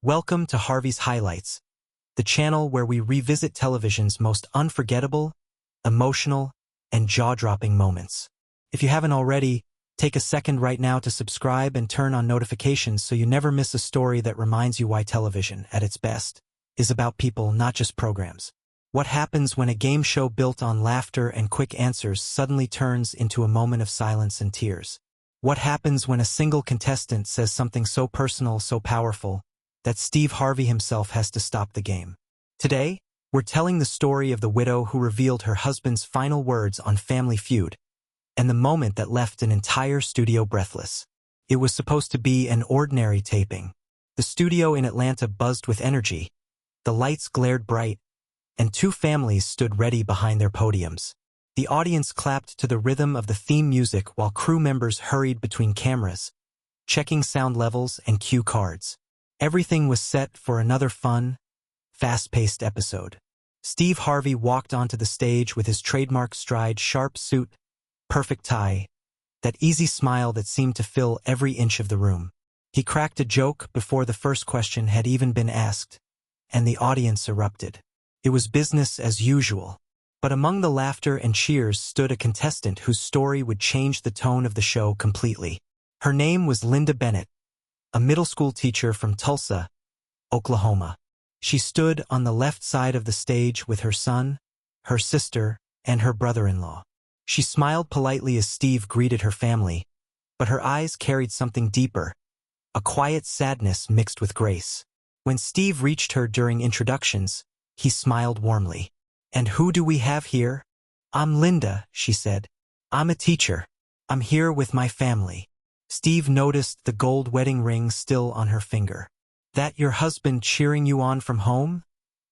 Welcome to Harvey's Highlights, the channel where we revisit television's most unforgettable, emotional, and jaw-dropping moments. If you haven't already, take a second right now to subscribe and turn on notifications so you never miss a story that reminds you why television, at its best, is about people, not just programs. What happens when a game show built on laughter and quick answers suddenly turns into a moment of silence and tears? What happens when a single contestant says something so personal, so powerful, that Steve Harvey himself has to stop the game? Today, we're telling the story of the widow who revealed her husband's final words on Family Feud, and the moment that left an entire studio breathless. It was supposed to be an ordinary taping. The studio in Atlanta buzzed with energy, the lights glared bright, and two families stood ready behind their podiums. The audience clapped to the rhythm of the theme music while crew members hurried between cameras, checking sound levels and cue cards. Everything was set for another fun, fast-paced episode. Steve Harvey walked onto the stage with his trademark stride, sharp suit, perfect tie, that easy smile that seemed to fill every inch of the room. He cracked a joke before the first question had even been asked, and the audience erupted. It was business as usual. But among the laughter and cheers stood a contestant whose story would change the tone of the show completely. Her name was Linda Bennett, a middle school teacher from Tulsa, Oklahoma. She stood on the left side of the stage with her son, her sister, and her brother-in-law. She smiled politely as Steve greeted her family, but her eyes carried something deeper, a quiet sadness mixed with grace. When Steve reached her during introductions, he smiled warmly. "And who do we have here?" "I'm Linda," she said. "I'm a teacher. I'm here with my family." Steve noticed the gold wedding ring still on her finger. "That your husband cheering you on from home?"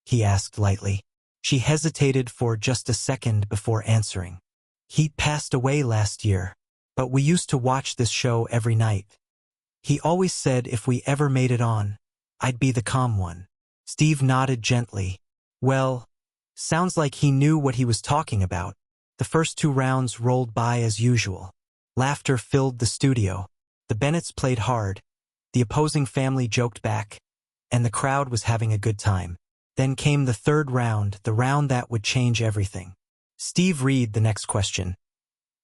he asked lightly. She hesitated for just a second before answering. "He passed away last year, but we used to watch this show every night. He always said if we ever made it on, I'd be the calm one." Steve nodded gently. "Well, sounds like he knew what he was talking about." The first two rounds rolled by as usual. Laughter filled the studio. The Bennetts played hard, the opposing family joked back, and the crowd was having a good time. Then came the third round, the round that would change everything. Steve read the next question.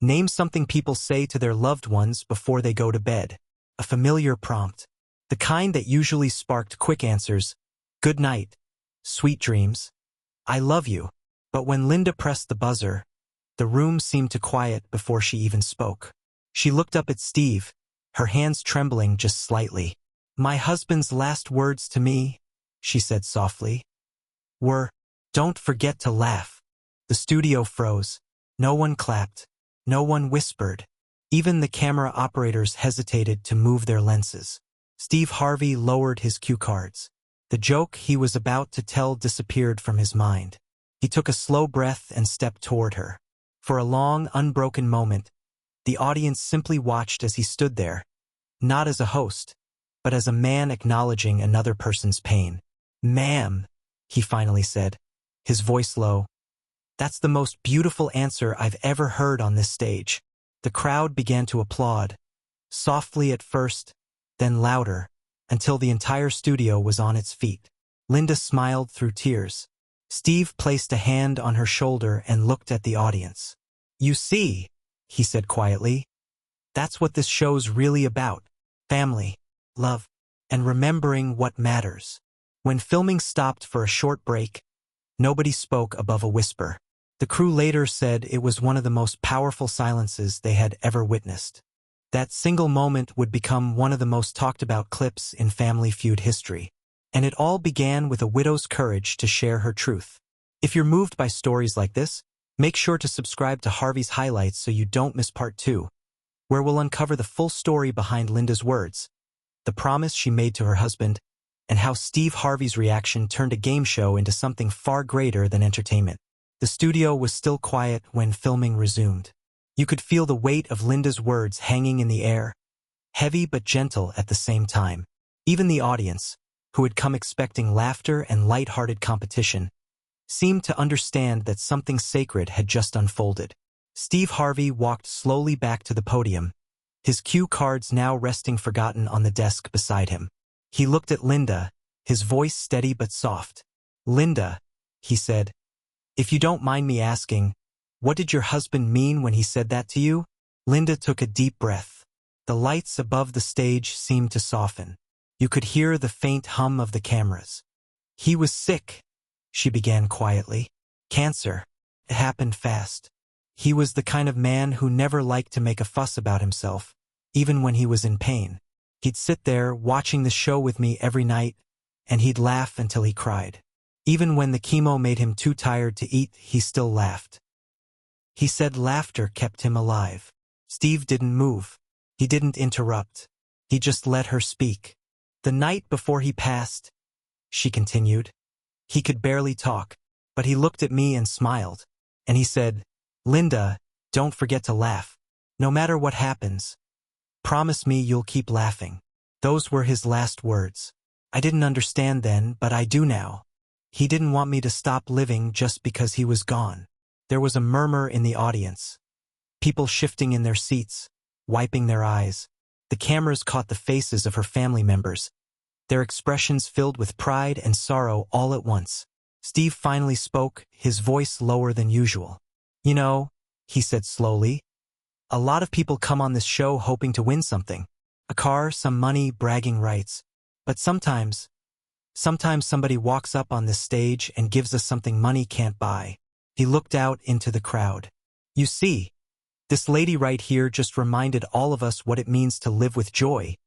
"Name something people say to their loved ones before they go to bed." A familiar prompt. The kind that usually sparked quick answers. "Good night," "Sweet dreams," "I love you." But when Linda pressed the buzzer, the room seemed to quiet before she even spoke. She looked up at Steve, her hands trembling just slightly. "My husband's last words to me," she said softly, "were, 'Don't forget to laugh.'" The studio froze. No one clapped. No one whispered. Even the camera operators hesitated to move their lenses. Steve Harvey lowered his cue cards. The joke he was about to tell disappeared from his mind. He took a slow breath and stepped toward her. For a long, unbroken moment, the audience simply watched as he stood there, not as a host, but as a man acknowledging another person's pain. "Ma'am," he finally said, his voice low, "that's the most beautiful answer I've ever heard on this stage." The crowd began to applaud, softly at first, then louder, until the entire studio was on its feet. Linda smiled through tears. Steve placed a hand on her shoulder and looked at the audience. "You see," he said quietly, "that's what this show's really about. Family, love, and remembering what matters." When filming stopped for a short break, nobody spoke above a whisper. The crew later said it was one of the most powerful silences they had ever witnessed. That single moment would become one of the most talked about clips in Family Feud history. And it all began with a widow's courage to share her truth. If you're moved by stories like this, make sure to subscribe to Harvey's Highlights so you don't miss part 2, where we'll uncover the full story behind Linda's words, the promise she made to her husband, and how Steve Harvey's reaction turned a game show into something far greater than entertainment. The studio was still quiet when filming resumed. You could feel the weight of Linda's words hanging in the air, heavy but gentle at the same time. Even the audience, who had come expecting laughter and light-hearted competition, seemed to understand that something sacred had just unfolded. Steve Harvey walked slowly back to the podium, his cue cards now resting forgotten on the desk beside him. He looked at Linda, his voice steady but soft. "Linda," he said, "if you don't mind me asking, what did your husband mean when he said that to you?" Linda took a deep breath. The lights above the stage seemed to soften. You could hear the faint hum of the cameras. "He was sick," she began quietly. "Cancer. It happened fast. He was the kind of man who never liked to make a fuss about himself, even when he was in pain. He'd sit there watching the show with me every night, and he'd laugh until he cried. Even when the chemo made him too tired to eat, he still laughed. He said laughter kept him alive." Steve didn't move. He didn't interrupt. He just let her speak. "The night before he passed," she continued, "he could barely talk, but he looked at me and smiled. And he said, 'Linda, don't forget to laugh. No matter what happens, promise me you'll keep laughing.' Those were his last words. I didn't understand then, but I do now. He didn't want me to stop living just because he was gone." There was a murmur in the audience. People shifting in their seats, wiping their eyes. The cameras caught the faces of her family members, their expressions filled with pride and sorrow all at once. Steve finally spoke, his voice lower than usual. "You know," he said slowly, "a lot of people come on this show hoping to win something. A car, some money, bragging rights. But sometimes somebody walks up on this stage and gives us something money can't buy." He looked out into the crowd. "You see, this lady right here just reminded all of us what it means to live with joy,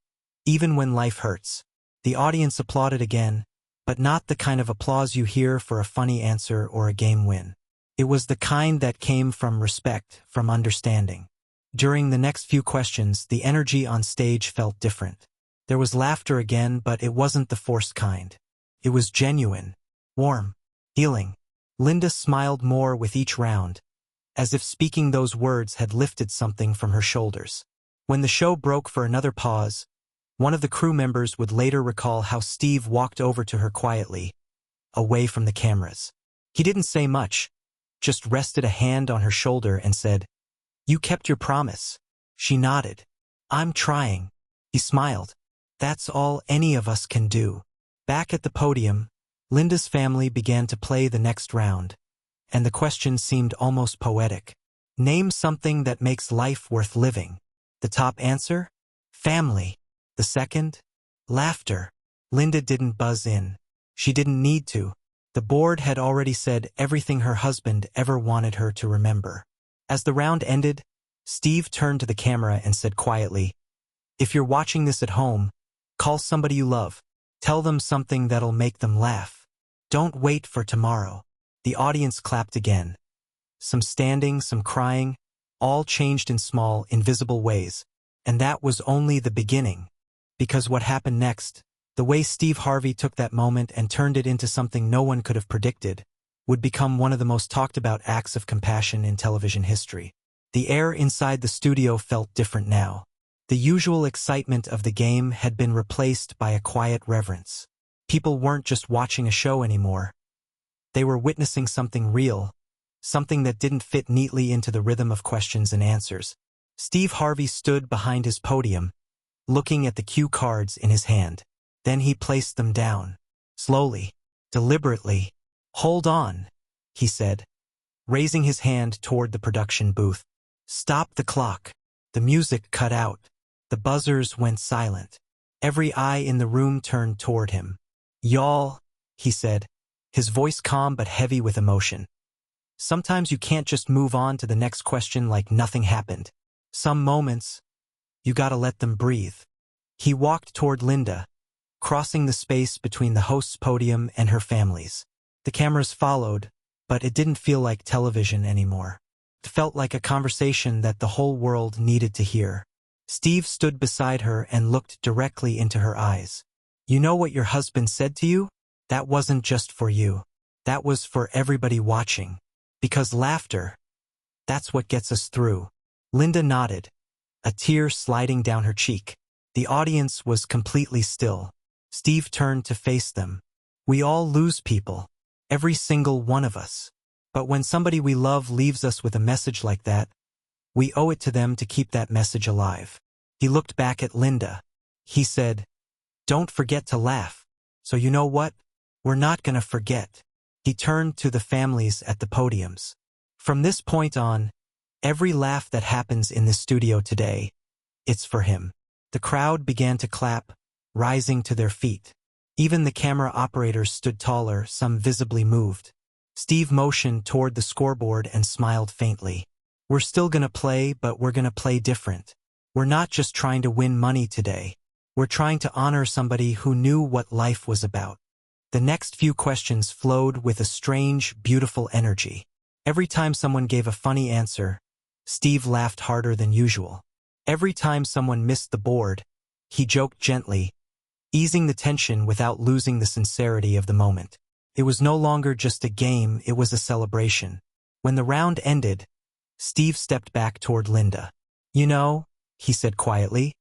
even when life hurts." The audience applauded again, but not the kind of applause you hear for a funny answer or a game win. It was the kind that came from respect, from understanding. During the next few questions, the energy on stage felt different. There was laughter again, but it wasn't the forced kind. It was genuine, warm, healing. Linda smiled more with each round, as if speaking those words had lifted something from her shoulders. When the show broke for another pause, one of the crew members would later recall how Steve walked over to her quietly, away from the cameras. He didn't say much, just rested a hand on her shoulder and said, "You kept your promise." She nodded. "I'm trying." He smiled. "That's all any of us can do." Back at the podium, Linda's family began to play the next round, and the question seemed almost poetic. "Name something that makes life worth living." The top answer? Family. The second? Laughter. Linda didn't buzz in. She didn't need to. The board had already said everything her husband ever wanted her to remember. As the round ended, Steve turned to the camera and said quietly, "If you're watching this at home, call somebody you love. Tell them something that'll make them laugh. Don't wait for tomorrow." The audience clapped again. Some standing, some crying, all changed in small, invisible ways. And that was only the beginning. Because what happened next, the way Steve Harvey took that moment and turned it into something no one could have predicted, would become one of the most talked about acts of compassion in television history. The air inside the studio felt different now. The usual excitement of the game had been replaced by a quiet reverence. People weren't just watching a show anymore. They were witnessing something real, something that didn't fit neatly into the rhythm of questions and answers. Steve Harvey stood behind his podium, looking at the cue cards in his hand. Then he placed them down. Slowly, deliberately. "Hold on," he said, raising his hand toward the production booth. "Stop the clock." The music cut out. The buzzers went silent. Every eye in the room turned toward him. "Y'all," he said, his voice calm but heavy with emotion. "Sometimes you can't just move on to the next question like nothing happened. Some moments, you gotta let them breathe." He walked toward Linda, crossing the space between the host's podium and her family's. The cameras followed, but it didn't feel like television anymore. It felt like a conversation that the whole world needed to hear. Steve stood beside her and looked directly into her eyes. "You know what your husband said to you? That wasn't just for you. That was for everybody watching. Because laughter, that's what gets us through." Linda nodded, a tear sliding down her cheek. The audience was completely still. Steve turned to face them. "We all lose people. Every single one of us. But when somebody we love leaves us with a message like that, we owe it to them to keep that message alive." He looked back at Linda. He said, "Don't forget to laugh." So you know what? We're not gonna forget. He turned to the families at the podiums. From this point on, every laugh that happens in this studio today, it's for him. The crowd began to clap, rising to their feet. Even the camera operators stood taller, some visibly moved. Steve motioned toward the scoreboard and smiled faintly. We're still gonna play, but we're gonna play different. We're not just trying to win money today. We're trying to honor somebody who knew what life was about. The next few questions flowed with a strange, beautiful energy. Every time someone gave a funny answer, Steve laughed harder than usual. Every time someone missed the board, he joked gently, easing the tension without losing the sincerity of the moment. It was no longer just a game, it was a celebration. When the round ended, Steve stepped back toward Linda. You know, he said quietly,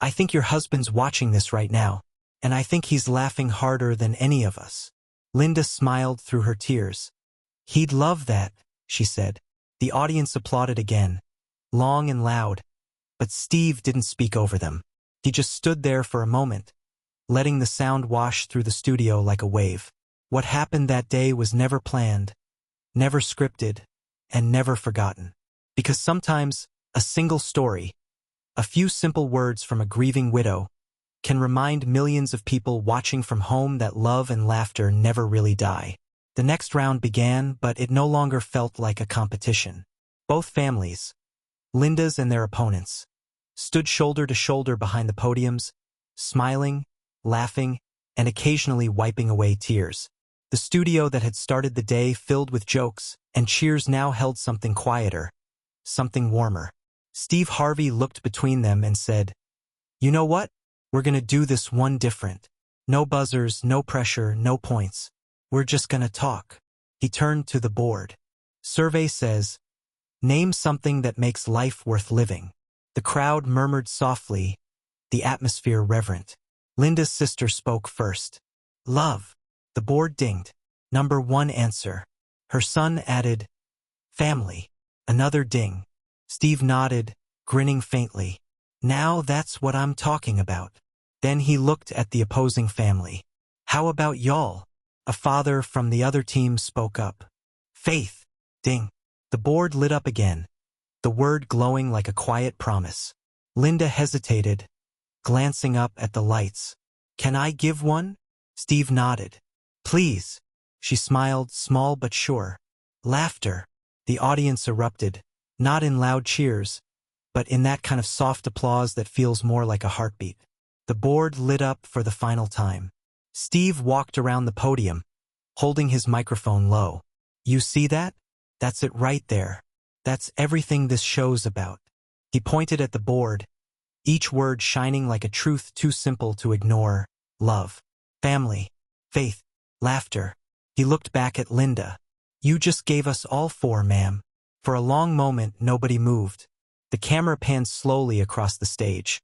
I think your husband's watching this right now, and I think he's laughing harder than any of us. Linda smiled through her tears. He'd love that, she said. The audience applauded again, long and loud, but Steve didn't speak over them. He just stood there for a moment, letting the sound wash through the studio like a wave. What happened that day was never planned, never scripted, and never forgotten. Because sometimes, a single story, a few simple words from a grieving widow, can remind millions of people watching from home that love and laughter never really die. The next round began, but it no longer felt like a competition. Both families, Linda's and their opponents, stood shoulder to shoulder behind the podiums, smiling, laughing, and occasionally wiping away tears. The studio that had started the day filled with jokes and cheers now held something quieter, something warmer. Steve Harvey looked between them and said, You know what? We're gonna do this one different. No buzzers, no pressure, no points. We're just gonna talk. He turned to the board. Survey says, Name something that makes life worth living. The crowd murmured softly, the atmosphere reverent. Linda's sister spoke first. Love. The board dinged. Number 1 answer. Her son added, Family. Another ding. Steve nodded, grinning faintly. Now that's what I'm talking about. Then he looked at the opposing family. How about y'all? A father from the other team spoke up. Faith. Ding. The board lit up again, the word glowing like a quiet promise. Linda hesitated, glancing up at the lights. Can I give one? Steve nodded. Please. She smiled, small but sure. Laughter. The audience erupted, not in loud cheers, but in that kind of soft applause that feels more like a heartbeat. The board lit up for the final time. Steve walked around the podium, holding his microphone low. You see that? That's it right there. That's everything this show's about. He pointed at the board, each word shining like a truth too simple to ignore. Love. Family. Faith. Laughter. He looked back at Linda. You just gave us all 4, ma'am. For a long moment, nobody moved. The camera panned slowly across the stage.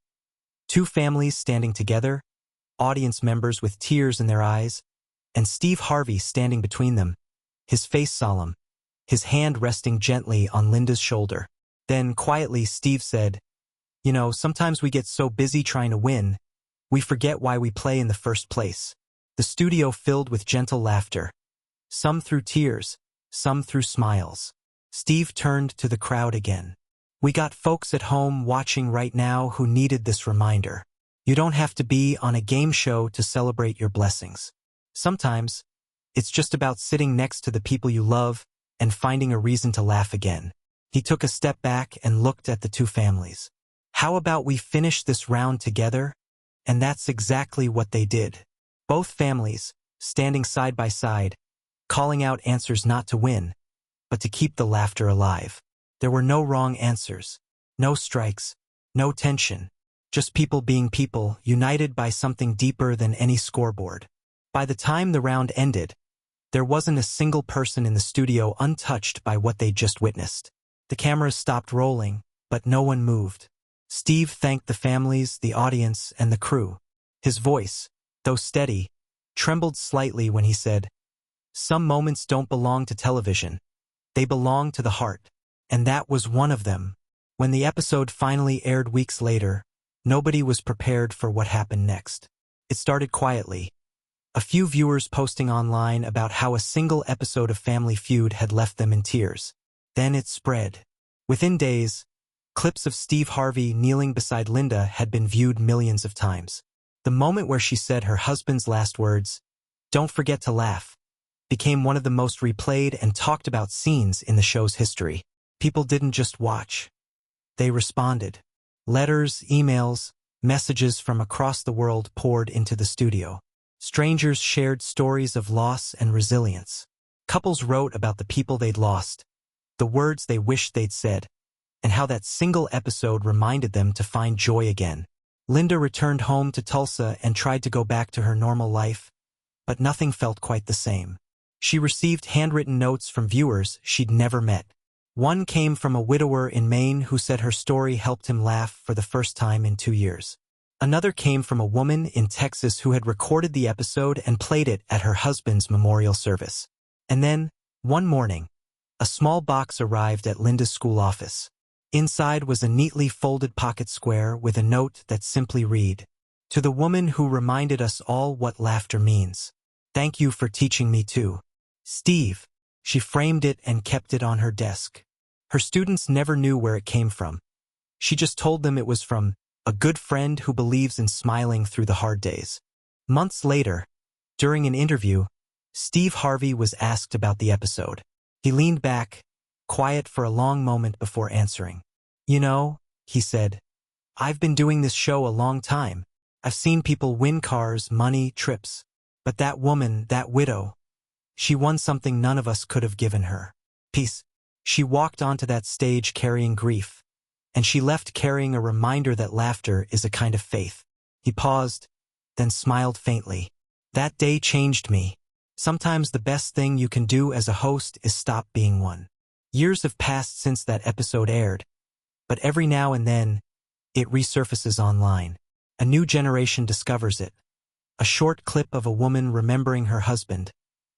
2 families standing together, audience members with tears in their eyes, and Steve Harvey standing between them, his face solemn, his hand resting gently on Linda's shoulder. Then, quietly, Steve said, You know, sometimes we get so busy trying to win, we forget why we play in the first place. The studio filled with gentle laughter, some through tears, some through smiles. Steve turned to the crowd again. We got folks at home watching right now who needed this reminder. You don't have to be on a game show to celebrate your blessings. Sometimes, it's just about sitting next to the people you love and finding a reason to laugh again. He took a step back and looked at the 2 families. How about we finish this round together? And that's exactly what they did. Both families, standing side by side, calling out answers not to win, but to keep the laughter alive. There were no wrong answers, no strikes, no tension, just people being people, united by something deeper than any scoreboard. By the time the round ended, there wasn't a single person in the studio untouched by what they'd just witnessed. The cameras stopped rolling, but no one moved. Steve thanked the families, the audience, and the crew. His voice, though steady, trembled slightly when he said, Some moments don't belong to television. They belong to the heart. And that was one of them. When the episode finally aired weeks later, nobody was prepared for what happened next. It started quietly. a few viewers posting online about how a single episode of Family Feud had left them in tears. Then it spread. Within days, clips of Steve Harvey kneeling beside Linda had been viewed millions of times. The moment where she said her husband's last words, "Don't forget to laugh," became one of the most replayed and talked about scenes in the show's history. People didn't just watch. They responded. Letters, emails, messages from across the world poured into the studio. Strangers shared stories of loss and resilience. Couples wrote about the people they'd lost, the words they wished they'd said, and how that single episode reminded them to find joy again. Linda returned home to Tulsa and tried to go back to her normal life, but nothing felt quite the same. She received handwritten notes from viewers she'd never met. One came from a widower in Maine who said her story helped him laugh for the first time in 2 years. Another came from a woman in Texas who had recorded the episode and played it at her husband's memorial service. And then, one morning, a small box arrived at Linda's school office. Inside was a neatly folded pocket square with a note that simply read, "To the woman who reminded us all what laughter means. Thank you for teaching me too. Steve." She framed it and kept it on her desk. Her students never knew where it came from. She just told them it was from a good friend who believes in smiling through the hard days. Months later, during an interview, Steve Harvey was asked about the episode. He leaned back, quiet for a long moment before answering. "You know," he said, "I've been doing this show a long time. I've seen people win cars, money, trips. But that woman, that widow, she won something none of us could have given her. Peace." She walked onto that stage carrying grief, and she left carrying a reminder that laughter is a kind of faith. He paused, then smiled faintly. "That day changed me. Sometimes the best thing you can do as a host is stop being one." Years have passed since that episode aired, but every now and then, it resurfaces online. A new generation discovers it. A short clip of a woman remembering her husband,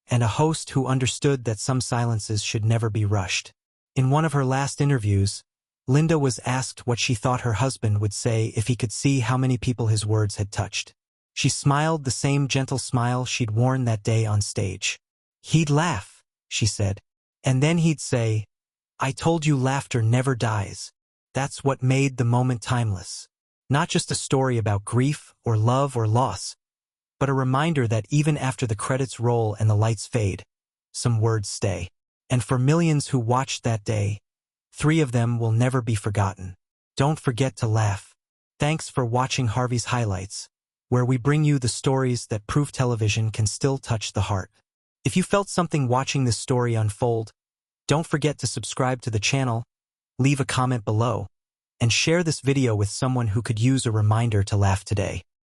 and a host who understood that some silences should never be rushed. In one of her last interviews, Linda was asked what she thought her husband would say if he could see how many people his words had touched. She smiled the same gentle smile she'd worn that day on stage. "He'd laugh," she said. "And then he'd say, 'I told you laughter never dies.' That's what made the moment timeless. Not just a story about grief or love or loss, but a reminder that even after the credits roll and the lights fade, some words stay. And for millions who watched that day, 3 of them will never be forgotten. Don't forget to laugh." Thanks for watching Harvey's Highlights, where we bring you the stories that prove television can still touch the heart. If you felt something watching this story unfold, don't forget to subscribe to the channel, leave a comment below, and share this video with someone who could use a reminder to laugh today.